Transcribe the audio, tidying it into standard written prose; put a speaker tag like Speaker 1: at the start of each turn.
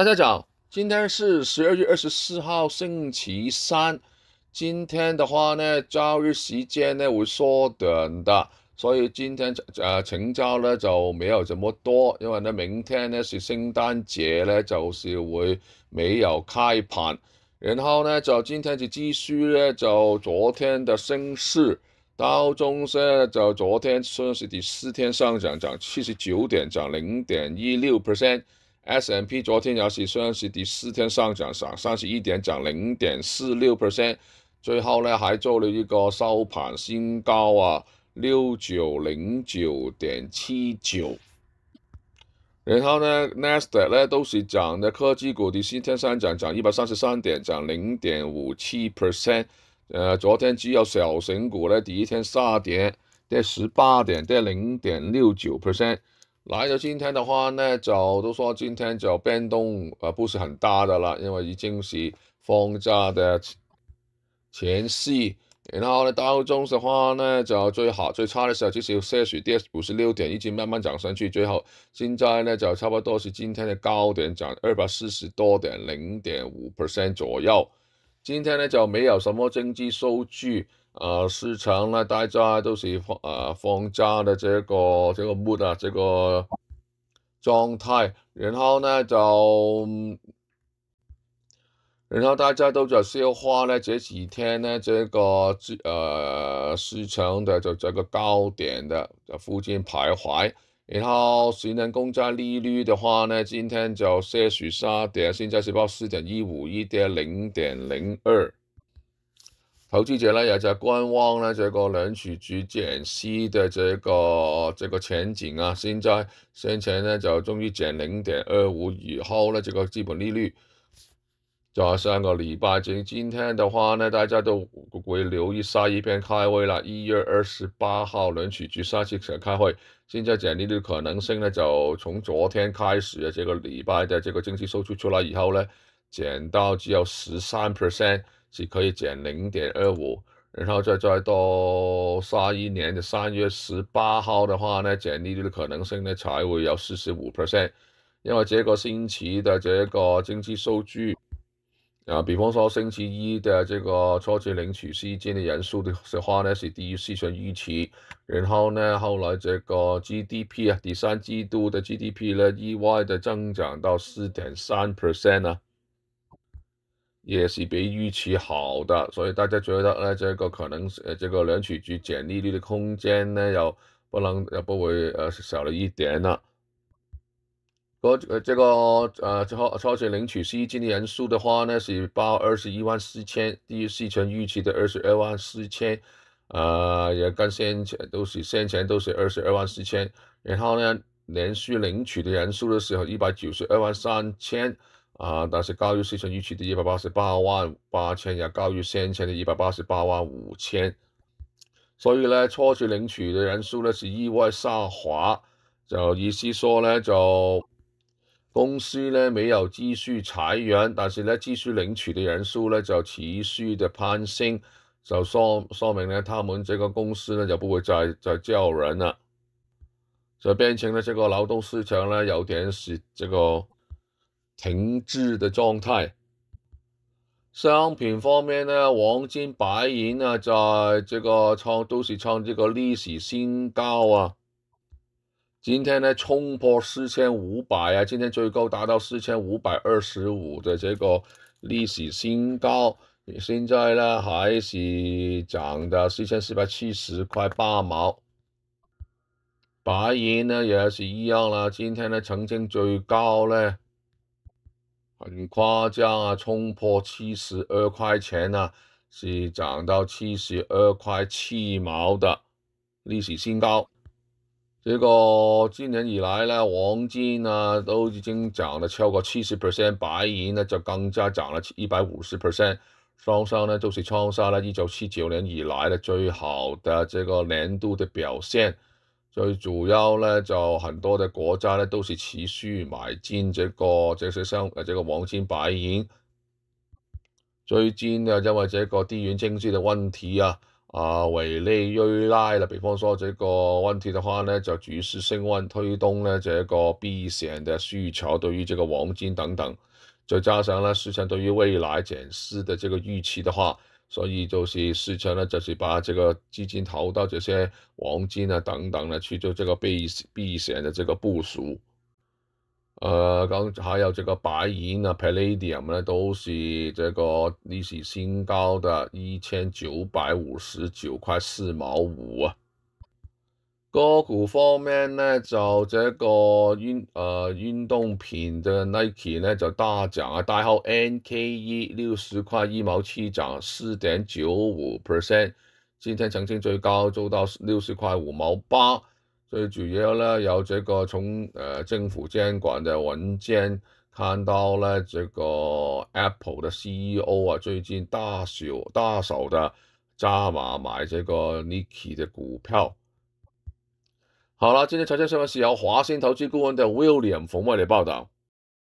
Speaker 1: 大家早，今天是12月24号，星期三。今天的话呢，交易时间呢会缩短的，所以今天成交呢就没有这么多，因为呢明天呢是圣诞节呢，就是会没有开盘。然后呢，就今天就继续呢，就昨天的升势，道琼斯呢就昨天算是第4天上涨，涨79点，涨0.16%。S&P 昨天也是算是第4天上涨，涨31点，涨0.46%。最后呢，还做了一个收盘新高啊，6909.79。然后呢，Nasdaq 呢都是涨的，科技股第4天上涨，涨133点，涨0.57%。昨天只有小型股呢，第一天下跌，跌18点，跌0.69%。来到今天的话呢，就都说今天就变动不是很大的了，因为已经是放假的前夕。然后呢，道琼斯的话呢，就最好最差的时候就是有些许跌56点，一直慢慢涨上去，最后现在呢就差不多是今天的高点，涨240多点，0.5% 左右。今天呢就没有什么经济数据，市场呢大家都是放假的这个 mood 啊，这个状态。然后大家都在消化呢这几天呢这个市场的这个高点的附近徘徊。然后10年公债利率的话呢，今天就些许下跌，现在是报4.151，跌0.02。投资者呢也在观望呢这个联储局减息的这个前景啊。先前呢就终于减0.25，以后呢这个基本利率在上个礼拜，今天的话呢，大家都会留意下一篇开会了。1月28号联储局下次开会，现在减利率可能性呢，就从昨天开始的这个礼拜的这个经济数据出来以后呢，减到只有13%，是可以减0.25，然后再到下一年的3月18号的话呢，减利率的可能性呢才会有45%，因为这个星期的这个经济数据。比方说星期一的这个初次领取息金的人数的话呢，是低于市场预期。然后呢，后来这个 GDP 第三季度的 GDP 呢，意外的增长到4.3%啊，也是比预期好的。所以大家觉得呢，这个可能这个联储局减利率的空间呢，不会少了一点了。超前领取息金的人数的话呢，是报214000，低于市场预期的224000，也跟先前都是224000。然后呢，连续领取的人数的时候1923000，但是高于市场预期的1888000，也高于先前的1885000。所以呢，初次领取的人数呢是意外下滑，就意思说呢，就公司呢没有继续裁员，但是呢继续领取的人数呢就持续的攀升，就说明呢他们这个公司呢就不会再叫人了，就变成了这个劳动市场呢有点是这个停滞的状态。商品方面呢，黄金、白银呢，在这个都是创这个历史新高啊。今天呢，冲破4500啊，今天最高达到4525的这个历史新高。现在呢，还是涨到4470块8毛。白银呢也是一样啦，今天呢曾经最高呢很夸张啊，冲破72块钱啊，是涨到72块7毛的历史新高。这个今年以来呢，黄金呢都已经涨了超过70%，白银呢就更加涨了150%，双双呢都是创下了1979年以来的最好的这个年度的表现。最主要呢，就很多的国家呢都是持续买进这个黄金、白银。最近呢，因为这个地缘政治的问题啊，委内瑞拉了。比方说这个问题的话呢，就局势升温，推动呢这个避险的需求，对于这个黄金等等，再加上呢市场对于未来减息的这个预期的话，所以就是市场呢就是把这个资金投到这些黄金啊等等呢去做这个避险的这个部署。还有这个白银啊，Palladium 呢，都是这个历史新高的1959.4毛5啊。个股方面呢，就这个运动品的 Nike 呢就大涨啊，代号 NKE 60块1毛7涨4.95%，今天曾经最高做到60块5毛8。最主要呢，有这个从政府监管的文件看到呢，这个 Apple 的 CEO 啊，最近大手的加码买这个 Nike 的股票。好了，今天财经新闻是由华兴投资顾问的 William 冯为你报道。